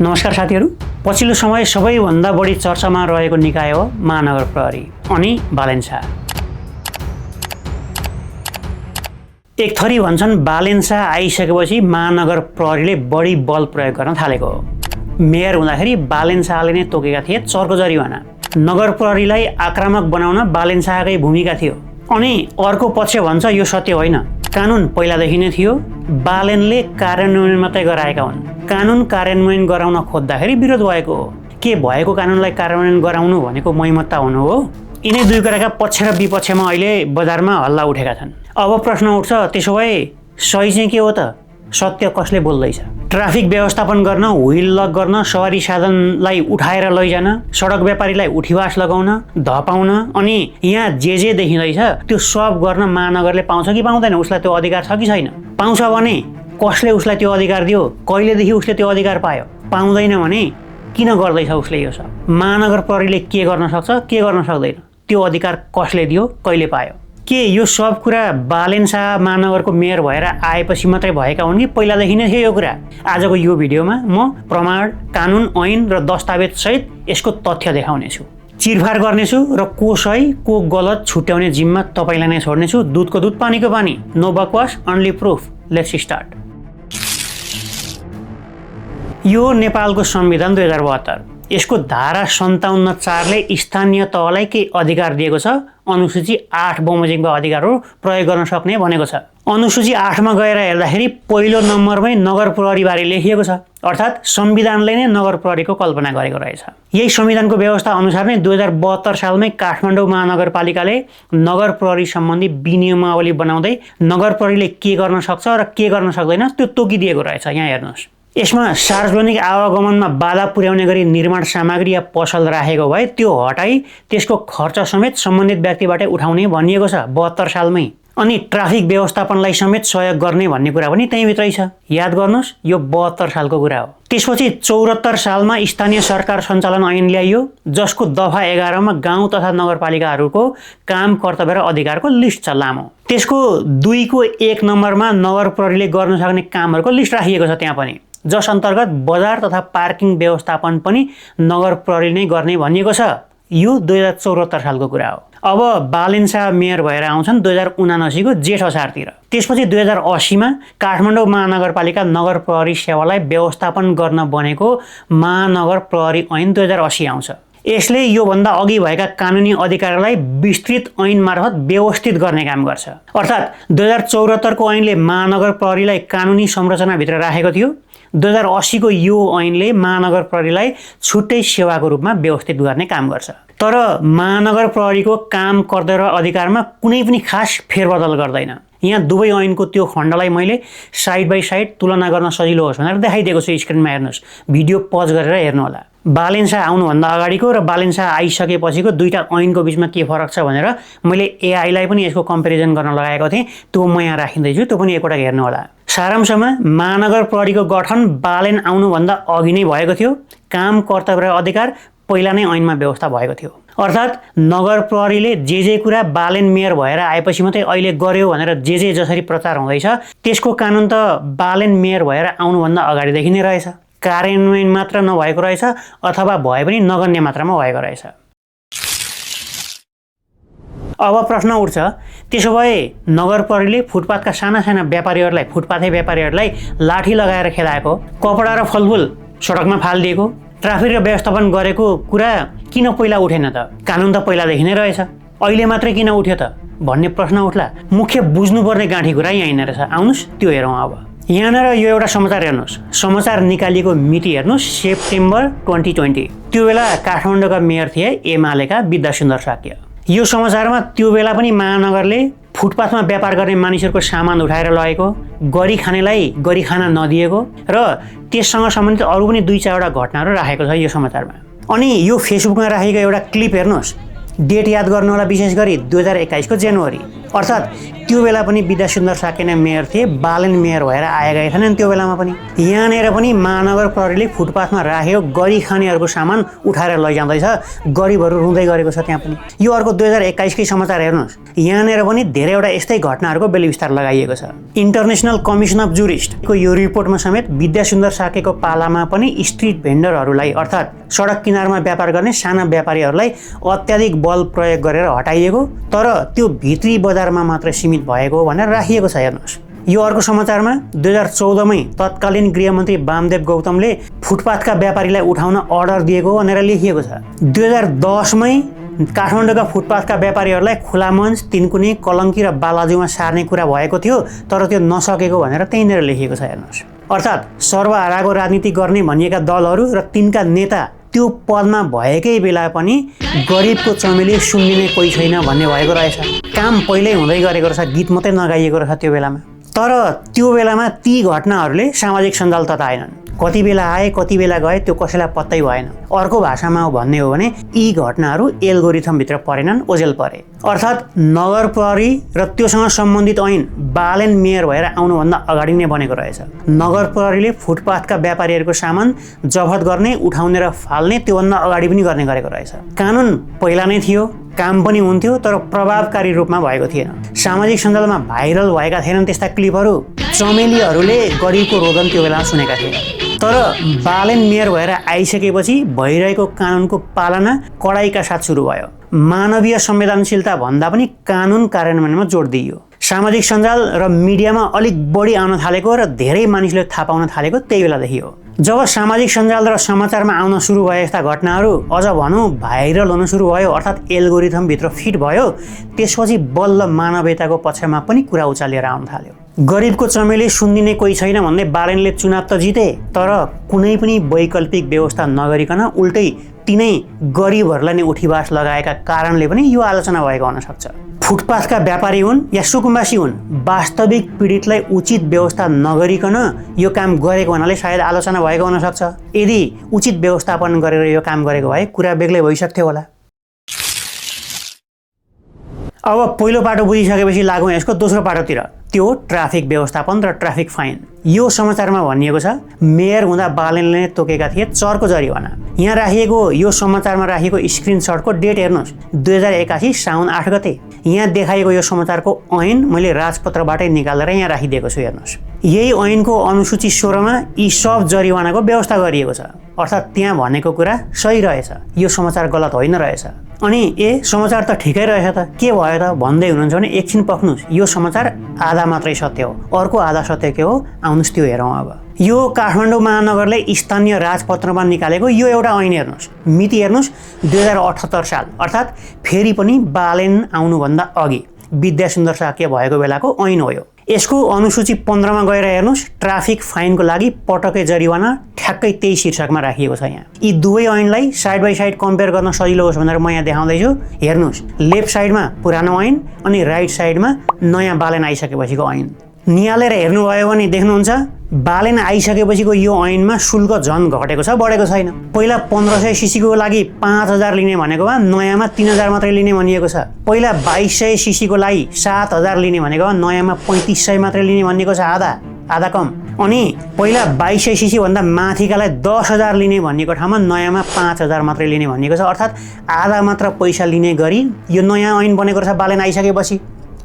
नमस्कार साथीहरू, पछिल्लो समय सबैभन्दा बढी चर्चामा रहेको निकाय हो महानगर प्रहरी अनि बालेन्सा। एक थरी भन्छन् बालेन्सा आइसकेपछि महानगर प्रहरीले बढी बल प्रयोग गर्न थालेको हो। मेयर हुँदाखेरि बालेन्साले नै तोकेका थिए चर्को जरिवाना। नगर प्रहरीलाई आक्रामक बनाउन बालेन्साकै भूमिका थियो। अनि अर्को पक्ष भन्छ यो सत्य होइन, कानुन पहिलादेखि नै थियो, बालेनले कार्यान्वयन मात्रै गराएका हुन्। कानुन कार्यान्वयन गराउन खोज्दाखेरि विरोध भएको हो। के भएको कानुनलाई कार्यान्वयन गराउनु भनेको मैमत्ता हुनु हो? यिनै दुई कुराका पक्ष र विपक्षमा अहिले बजारमा हल्ला उठेका छन्। अब प्रश्न उठ्छ, त्यसो भए सही चाहिँ के हो त? सत्य कसले बोल्दैछ? ट्राफिक व्यवस्थापन गर्न, व्हील लक गर्न, सवारी साधनलाई उठाएर लैजान, सडक व्यापारीलाई उठीवास लगाउन, धपाउन अनि यहाँ जे देखिँदैछ त्यो सब गर्न महानगरले पाउँछ कि पाउँदैन? उसलाई त्यो अधिकार छ कि छैन? पाउँछ भने कसले उसलाई त्यो अधिकार दियो? कहिलेदेखि उसले त्यो अधिकार पायो? पाउँदैन भने किन गर्दैछ उसले यो सब? महानगर प्रहरीले के गर्न सक्छ, के गर्न सक्दैन? त्यो अधिकार कसले दियो, कहिले पायो? के यो सब कुरा बालेन्सा महानगरको मेयर भएर आएपछि मात्रै भएका हुन् कि पहिलादेखि नै थियो यो कुरा? आजको यो भिडियोमा म प्रमाण, कानुन, ऐन र दस्तावेज सहित यसको तथ्य देखाउनेछु। चिरफार गर्नेछु र को सही को गलत छुट्याउने जिम्मा तपाईलाई नै छोड्नेछु। दुधको दुध पानीको पानी, नो बकवास, ओन्ली प्रुफ। Let's start. यो नेपालको संविधान 2072, यसको धारा 57(4) ले स्थानीय तहलाई केही अधिकार दिएको छ। अनुसूची 8 बमोजिमका अधिकारहरू प्रयोग गर्न सक्ने भनेको छ। अनुसूची 8 मा गएर हेर्दाखेरि पहिलो नम्बरमै नगर प्रहरी बारे लेखिएको छ। अर्थात् संविधानले नै नगर प्रहरीको कल्पना गरेको रहेछ। यही संविधानको व्यवस्था अनुसार नै 2072 सालमै काठमाडौँ महानगरपालिकाले नगर प्रहरी सम्बन्धी विनियमावली बनाउँदै नगर प्रहरीले के गर्न सक्छ र के गर्न सक्दैन त्यो तोकिदिएको रहेछ। यहाँ हेर्नुहोस्, यसमा सार्वजनिक आवागमनमा बाधा पुर्याउने गरी निर्माण सामग्री या पसल राखेको भए त्यो हटाई त्यसको खर्च समेत सम्बन्धित व्यक्तिबाटै उठाउने भनिएको छ 72 सालमै। अनि ट्राफिक व्यवस्थापनलाई समेत सहयोग गर्ने भन्ने कुरा पनि त्यहीँभित्रै छ। याद गर्नुहोस्, यो 72 सालको कुरा हो। त्यसपछि 74 सालमा स्थानीय सरकार सञ्चालन ऐन ल्याइयो, जसको दफा 11 मा गाउँ तथा नगरपालिकाहरूको काम, कर्तव्य र अधिकारको लिस्ट छ लामो। त्यसको 2 को 1 नम्बरमा नगर प्रहरीले गर्न सक्ने कामहरूको लिस्ट राखिएको छ त्यहाँ पनि, जस अन्तर्गत बजार तथा पार्किङ व्यवस्थापन पनि नगर प्रहरी नै गर्ने भनिएको छ। यो 2074 सालको कुरा हो। अब बालेन्सा मेयर भएर आउँछन् 2079 को जेठ असारतिर। त्यसपछि 2080 मा काठमाडौँ महानगरपालिका नगर प्रहरी सेवालाई व्यवस्थापन गर्न बनेको महानगर प्रहरी ऐन 2080 आउँछ। यसले योभन्दा अघि भएका कानुनी अधिकारलाई विस्तृत ऐन मार्फत व्यवस्थित गर्ने काम गर्छ। अर्थात् 2074 को ऐनले महानगर प्रहरीलाई कानुनी संरचनाभित्र राखेको थियो। 2080 को यो ऐनले महानगर प्रहरीलाई छुट्टै सेवाको रूपमा व्यवस्थित गर्ने काम गर्छ। तर महानगर प्रहरीको काम, कर्तव्य र अधिकारमा कुनै पनि खास फेरबदल गर्दैन। यहाँ दुवै ऐनको त्यो खण्डलाई मैले साइड बाई साइड तुलना गर्न सजिलो होस् भनेर देखाइदिएको छु। स्क्रिनमा हेर्नुहोस्, भिडियो पज गरेर हेर्नु होला। बालेन्सा आउनुभन्दा अगाडिको र बालेन्सा आइसकेपछिको दुईटा ऐनको बिचमा के फरक छ भनेर मैले एआईलाई पनि यसको कम्पेरिजन गर्न लगाएको थिएँ। त्यो म यहाँ राखिँदैछु, त्यो पनि एकपटक हेर्नु होला। सारांशमा महानगर प्रहरीको गठन बालेन आउनुभन्दा अघि नै भएको थियो। काम, कर्तव्य र अधिकार पहिला नै ऐनमा व्यवस्था भएको थियो। अर्थात् नगर प्रहरीले जे कुरा बालेन मेयर भएर आएपछि मात्रै अहिले गर्यो भनेर जे जसरी प्रचार हुँदैछ, त्यसको कानुन त बालेन मेयर भएर आउनुभन्दा अगाडिदेखि नै रहेछ। कार्यान्वयन मात्र नभएको रहेछ, अथवा भए पनि नगन्य मात्रामा भएको रहेछ। अब प्रश्न उठ्छ, त्यसो भए नगर प्रहरीले फुटपाथका साना साना व्यापारीहरूलाई, फुटपाथै व्यापारीहरूलाई लाठी लगाएर खेलाएको, कपडा र फलफुल सडकमा फालिदिएको, ट्राफिक र व्यवस्थापन गरेको कुरा किन पहिला उठेन त? कानुन त पहिलादेखि नै रहेछ, अहिले मात्रै किन उठ्यो त भन्ने प्रश्न उठ्ला। मुख्य बुझ्नुपर्ने गाँठी कुरा यहीँनिर रहेछ। आउनुहोस् त्यो हेरौँ। अब यहाँनिर यो एउटा समाचार हेर्नुहोस्, समाचार निकालिएको मिति हेर्नुहोस् सेप्टेम्बर 2020। त्यो बेला काठमाडौँका मेयर थिए एमालेका विद्यासुन्दर साक्य। यो समाचारमा त्यो बेला पनि महानगरले फुटपाथमा व्यापार गर्ने मानिसहरूको सामान उठाएर लगेको, गरी खानेलाई गरी खान नदिएको र त्यससँग सम्बन्धित अरू पनि 2-4वटा घटनाहरू राखेको छ यो समाचारमा। अनि यो फेसबुकमा राखेको एउटा क्लिप हेर्नुहोस्, डेट याद गर्नु होला, विशेष गरी 2021 को जनवरी। अर्थात् त्यो बेला पनि विद्यासुन्दर साक्य नै मेयर थिए, बालेन मेयर भएर आएका थिएनन् त्यो बेलामा पनि। यहाँनिर पनि महानगर प्रहरीले फुटपाथमा राखेको गरी खानेहरूको सामान उठाएर लैजाँदैछ, गरिबहरू रुँदै गरेको छ त्यहाँ पनि। यो अर्को 2021 कै समाचार हेर्नुहोस्, यहाँनिर पनि धेरैवटा यस्तै घटनाहरूको बेलविस्तार लगाइएको छ। इन्टरनेसनल कमिसन अफ जुरिस्टको यो रिपोर्टमा समेत विद्यासुन्दर साक्यको पालामा पनि स्ट्रिट भेन्डरहरूलाई अर्थात् सडक किनारमा व्यापार गर्ने साना व्यापारीहरूलाई अत्याधिक बल प्रयोग गरेर हटाइएको, तर त्यो भित्री बजारमा मात्र सीमित भएको भनेर राखिएको छ। हेर्नुहोस्, यो अर्को समाचारमा 2014 मै तत्कालीन गृहमन्त्री वामदेव गौतमले फुटपाथका व्यापारीलाई उठाउन अर्डर दिएको भनेर लेखिएको छ। 2010 मै काठमाडौँका फुटपाथका व्यापारीहरूलाई खुला मञ्च, तिनकुने, कलङ्की र बालाजुमा सार्ने कुरा भएको थियो, तर त्यो नसकेको भनेर त्यहीँनिर लेखिएको छ। हेर्नुहोस्, अर्थात् सर्वहाराको राजनीति गर्ने भनिएका दलहरू र तिनका नेता त्यो पदमा भएकै बेला पनि गरिबको चमेली सुन्ने कोही छैन भन्ने भएको रहेछ। काम पहिल्यै हुँदै गरेको रहेछ, गीत मात्रै नगाइएको रहेछ त्यो बेलामा। तर त्यो बेलामा ती घटनाहरूले सामाजिक सञ्जाल तताएनन्। कति बेला आए कति बेला गए त्यो कसैलाई पत्तै भएन। अर्को भाषामा भन्ने हो भने यी घटनाहरू एल्गोरिथमभित्र परेनन्, ओझेल परे। अर्थात् नगर प्रहरी र त्योसँग सम्बन्धित ऐन बालेन मेयर भएर आउनुभन्दा अगाडि नै बनेको रहेछ। नगर प्रहरीले फुटपाथका व्यापारीहरूको सामान जफत गर्ने, उठाउने र फाल्ने त्योभन्दा अगाडि पनि गर्ने गरेको रहेछ। कानुन पहिला नै थियो, काम पनि हुन्थ्यो, तर प्रभावकारी रूपमा भएको थिएन। सामाजिक सञ्जालमा भाइरल भएका थिएनन् त्यस्ता क्लिपहरू, चमेलीहरूले गरिबको रोदन त्यो बेला सुनेका थिए। तर बालेन मेयर भएर आइसकेपछि भइरहेको कानुनको पालना कडाइका साथ सुरु भयो। मानवीय संवेदनशीलता भन्दा पनि कानुन कार्यान्वयनमा जोड दिइयो। सामाजिक सञ्जाल र मिडियामा अलिक बढी आउन थालेको र धेरै मानिसले थाहा पाउन थालेको त्यही बेलादेखि हो। जब सामाजिक सञ्जाल र समाचारमा आउन सुरु भए यस्ता घटनाहरू, अझ भनौँ भाइरल हुन सुरु भयो, अर्थात् एल्गोरिथमभित्र फिट भयो, त्यसपछि बल्ल मानवीयताको पक्षमा पनि कुरा उचालिएर आउन थाल्यो। गरिबको चमेली सुनिदिने कोही छैन भन्दै बालेनले चुनाव त जिते, तर कुनै पनि वैकल्पिक व्यवस्था नगरिकन उल्टै तिनै गरिबहरूलाई नै उठीवास लगाएका कारणले पनि यो आलोचना भएको हुन सक्छ। फुटपाथका व्यापारी हुन् या सुकुम्बासी हुन्, वास्तविक पीडितलाई उचित व्यवस्था नगरिकन यो काम गरेको हुनाले सायद आलोचना भएको हुन सक्छ। यदि उचित व्यवस्थापन गरेर यो काम गरेको भए कुरा बेग्लै भइसक्थ्यो होला। अब पहिलो पाटो बुझिसकेपछि लागौँ यसको दोस्रो पाटोतिर, त्यो ट्राफिक व्यवस्थापन र ट्राफिक फाइन। यो समाचारमा भनिएको छ मेयर हुँदा बालेनले तोकेका थिए चर्को जरिवाना। यहाँ राखिएको यो समाचारमा राखिएको स्क्रिनसटको डेट हेर्नुहोस्, 2081 साउन 8 गते। यहाँ देखाइएको यो समाचारको ऐन मैले राजपत्रबाटै निकालेर यहाँ राखिदिएको छु। हेर्नुहोस्, यही ऐनको अनुसूची 16 मा यी सब जरिवानाको व्यवस्था गरिएको छ। अर्थात् त्यहाँ भनेको कुरा सही रहेछ, यो समाचार गलत होइन रहेछ। अनि समाचार त ठिकै रहेछ त, के भयो त भन्दै हुनुहुन्छ भने एकछिन पक्नुहोस्, यो समाचार आधा मात्रै सत्य हो, अर्को आधा सत्य के हो आउनुहोस् त्यो हेरौँ। अब यो काठमाडौँ महानगरले स्थानीय राजपत्रमा निकालेको यो एउटा ऐन हेर्नुहोस्, मिति हेर्नुहोस् 2078 साल, अर्थात् फेरि पनि बालेन आउनुभन्दा अघि विद्यासुन्दर साक्य भएको बेलाको ऐन हो यो। यसको अनुसूची 15 मा गएर हेर्नुहोस्, ट्राफिक फाइनको लागि पटके जरिवाना ठ्याक्कै त्यही शीर्षकमा राखिएको छ। यहाँ यी दुवै ऐनलाई साइड बाई साइड कम्पेयर गर्न सजिलो होस् भनेर म यहाँ देखाउँदैछु। हेर्नुहोस्, लेफ्ट साइडमा पुरानो ऐन अनि राइट साइडमा नयाँ बालेन आइसकेपछिको ऐन। निहालेर हेर्नुभयो भने देख्नुहुन्छ बालेन आइसकेपछिको यो ऐनमा शुल्क झन् घटेको छ, बढेको छैन। पहिला 1500 सीसीको लागि 5000 लिने भनेकोमा नयाँमा 3000 मात्रै लिने भनिएको छ। पहिला 2200 सीसीको लागि 7000 लिने भनेकोमा नयाँमा 3500 मात्रै लिने भनिएको छ, आधा कम। अनि पहिला 2200 सीसी भन्दा माथिकालाई 10000 लिने भनिएको ठाउँमा नयाँमा 5000 मात्रै लिने भनिएको छ। अर्थात् आधा मात्र पैसा लिने गरी यो नयाँ ऐन बनेको रहेछ। बालेन आइसकेपछि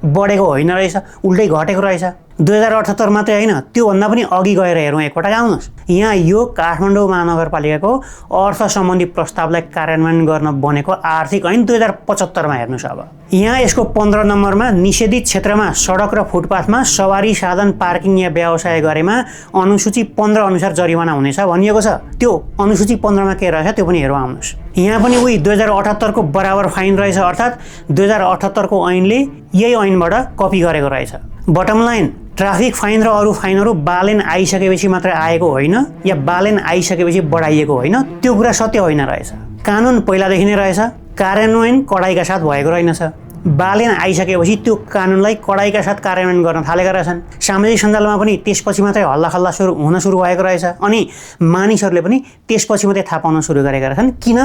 बढेको होइन रहेछ, उल्टै घटेको रहेछ। 2078 मात्रै होइन, त्योभन्दा पनि अघि गएर हेरौँ एकपटक। आउनुहोस्, यहाँ यो काठमाडौँ महानगरपालिकाको अर्थ सम्बन्धी प्रस्तावलाई कार्यान्वयन गर्न बनेको आर्थिक ऐन 2075 मा हेर्नुहोस्। अब यहाँ यसको 15 नम्बरमा निषेधित क्षेत्रमा सडक र फुटपाथमा सवारी साधन पार्किङ या व्यवसाय गरेमा अनुसूची 15 अनुसार जरिवाना हुनेछ भनिएको छ। त्यो अनुसूची 15 मा के रहेछ त्यो पनि हेरौँ। आउनुहोस्, यहाँ पनि उही 2078 को बराबर फाइन रहेछ। अर्थात् 2078 को ऐनले यही ऐनबाट कपी गरेको रहेछ। बटम लाइन, ट्राफिक फाइन र अरू फाइनहरू बालेन आइसकेपछि मात्र आएको होइन या बालेन आइसकेपछि बढाइएको होइन, त्यो कुरा सत्य होइन रहेछ। कानुन पहिलादेखि नै रहेछ, कार्यान्वयन कडाइका साथ भएको रहेनछ। बालेन आइसकेपछि त्यो कानुनलाई कडाइका साथ कार्यान्वयन गर्न थालेका रहेछन्। सामाजिक सञ्जालमा पनि त्यसपछि मात्रै हल्लाखल्ला हुन सुरु भएको रहेछ अनि मानिसहरूले पनि त्यसपछि मात्रै थाहा पाउन सुरु गरेका रहेछन् किन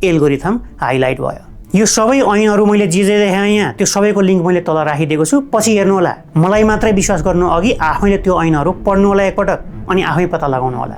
एल्गोरिथम हाइलाइट भयो। यो सबै ऐनहरू मैले जे देखाएँ यहाँ त्यो सबैको लिङ्क मैले तल राखिदिएको छु, पछि हेर्नु होला। मलाई मात्रै विश्वास गर्नु अघि आफैले त्यो ऐनहरू पढ्नु होला एकपटक अनि आफै पत्ता लगाउनु होला।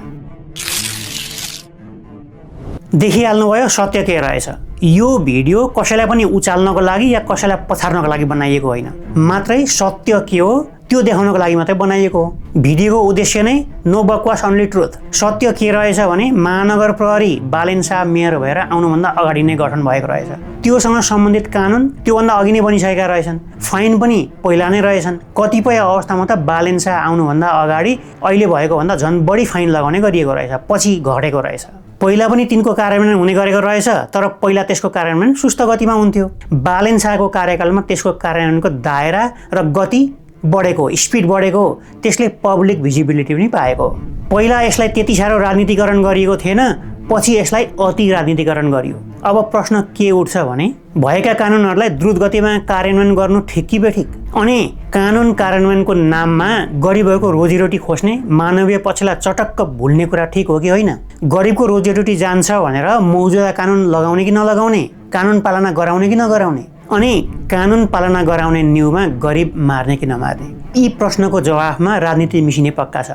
देखिहाल्नुभयो सत्य के रहेछ। यो भिडियो कसैलाई पनि उचाल्नको लागि या कसैलाई पछार्नको लागि बनाइएको होइन, मात्रै सत्य के हो त्यो देखाउनको लागि मात्रै बनाइएको हो। भिडियोको उद्देश्य नै नो बकवास ओन्ली ट्रुथ। सत्य के रहेछ भने महानगर प्रहरी बालेन शाह मेयर भएर आउनुभन्दा अगाडि नै गठन भएको रहेछ। त्योसँग सम्बन्धित कानुन त्योभन्दा अघि नै बनिसकेका रहेछन्, फाइन पनि पहिला नै रहेछन्। कतिपय अवस्थामा त बालेन शाह आउनुभन्दा अगाडि अहिले भएको भन्दा झन् बढी फाइन लगाउने गरिएको रहेछ, पछि घटेको रहेछ। पहिला पनि तिनको कार्यान्वयन हुने गरेको रहेछ, तर पहिला त्यसको कार्यान्वयन सुस्त गतिमा हुन्थ्यो। बालेन शाहको कार्यकालमा त्यसको कार्यान्वयनको दायरा र गति बढेको, स्पिड बढेको, त्यसले पब्लिक भिजिबिलिटी पनि पाएको। पहिला यसलाई त्यति साह्रो राजनीतिकरण गरिएको थिएन, पछि यसलाई अति राजनीतिकरण गरियो। अब प्रश्न के उठ्छ भने भएका कानुनहरूलाई द्रुत गतिमा कार्यान्वयन गर्नु ठिक कि बेठिक? अनि कानुन कार्यान्वयनको नाममा गरिबहरूको रोजीरोटी खोज्ने मानवीय पक्षलाई चटक्क भुल्ने कुरा ठिक हो कि होइन? गरिबको रोजीरोटी जान्छ भनेर मौजुदा कानुन लगाउने कि नलगाउने, कानुन पालना गराउने कि नगराउने, अनि कानुन पालना गराउने न्युमा गरिब मार्ने कि नमार्ने, यी प्रश्नको जवाफमा राजनीति मिसिने पक्का छ।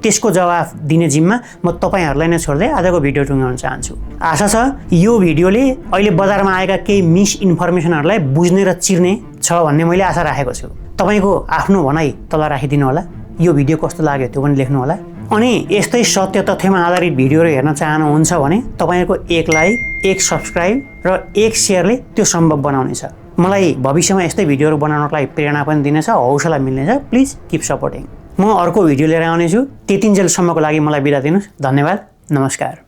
त्यसको जवाफ दिने जिम्मा म तपाईहरुलाई नै छोड्दै आजको भिडियो टुङ्ग्याउन चाहन्छु। आशा छ यो भिडियोले अहिले बजारमा आएका केही मिस इन्फर्मेसनहरूलाई बुझ्ने र चिर्ने छ भन्ने मैले आशा राखेको छु। तपाईको आफ्नो भनाइ तल राखिदिनु होला। यो भिडियो कस्तो लाग्यो त्यो पनि लेख्नु होला। अनि यस्तै सत्य तथ्यमा आधारित भिडियोहरू हेर्न चाहनुहुन्छ भने तपाईहरुको एक लाइक, एक सब्स्क्राइब र एक शेयरले त्यो सम्भव बनाउनेछ। मलाई भविष्यमा यस्तै भिडियोहरू बनाउनको लागि प्रेरणा पनि दिनेछ, हौसला मिल्नेछ। Please keep supporting. म अर्को भिडियो लिएर आउनेछु। त्यतिन्जेलसम्मको लागि मलाई बिदा दिनुस्। धन्यवाद। नमस्कार।